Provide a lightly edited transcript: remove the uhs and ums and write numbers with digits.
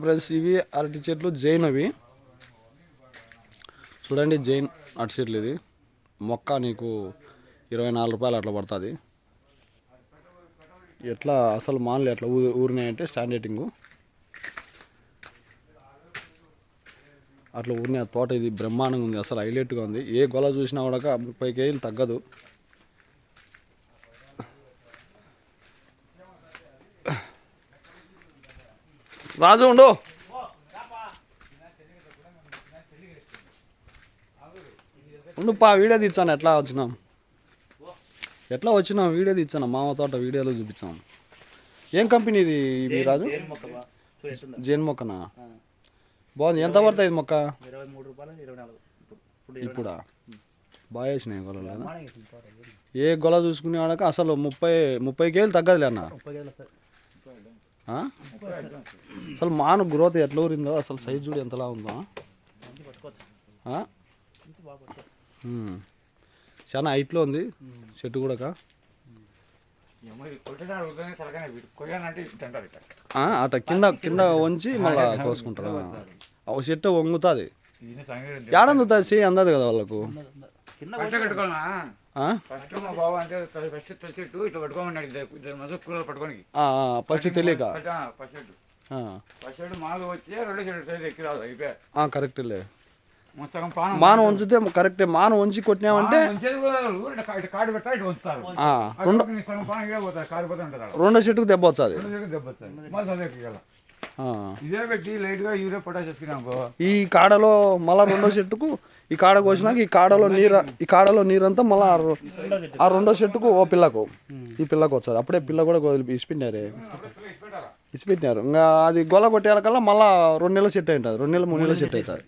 Friends ఇవి అరటి చెట్లు జైన్ అవి చూడండి. జైన్ అరటి చెట్లు ఇది మొక్క నీకు 24 రూపాయలు అట్లా పడుతుంది. ఎట్లా అసలు మాన్లు ఎట్లా ఊరినాయంటే స్టాండేటింగు అట్లా ఊరినాయి. తోట ఇది బ్రహ్మాండంగా ఉంది, అసలు హైలైట్గా ఉంది. ఏ గొల చూసినా కూడా 30 కేజీలు తగ్గదు. రాజు ఉండు, ఉండు పా, వీడియో తీర్చాను. ఎట్లా వచ్చినాం వీడియో తీర్చాను. మామ తోట వీడియోలో చూపించాం. ఏం కంపెనీ ఇది రాజు? జైన్ మొక్కనా? బాగుంది. ఎంత పడుతుంది ఇది మొక్క? 23 రూపాయలు 24. ఇప్పుడా బాగా వేసినాయి గొలలు. ఏ గొల చూసుకునే వాళ్ళకి అసలు 30 కేజీలు తగ్గదులే అన్న. అసలు మాను గ్రోత్ ఎట్లా ఊరిందో, అసలు సైజు చూడు ఎంతలా ఉందో. చాలా హైట్లో ఉంది చెట్టు కూడా. అట కింద కింద వంచి మళ్ళా కోసుకుంటారు. ఒక చెట్టు వంగుతుంది, ఏడందుతుంది చెయ్యి అందదు కదా వాళ్ళకు. ఫస్ట్ తెలియక కరెక్ట్లే. మానం వంచితే కరెక్టే. మానం వంచి కొట్టినామంటే రెండో చెట్టుకు దెబ్బ వచ్చాది. ఈ కాడలో మళ్ళా రెండో చెట్టుకు ఈ కాడ కోసినాక ఈ కాడలో నీరంతా మళ్ళా ఆ రెండో చెట్టుకు ఈ పిల్లకు వచ్చాది. అప్పుడే పిల్ల కూడా ఇసిపెట్టినారు. ఇంకా అది గొల్ల కొట్టేయాలకల్లా మళ్ళా 2 నెలల చెట్టు ఉంటుంది, 2 నెలలు 3 నెలల చెట్టు అవుతుంది.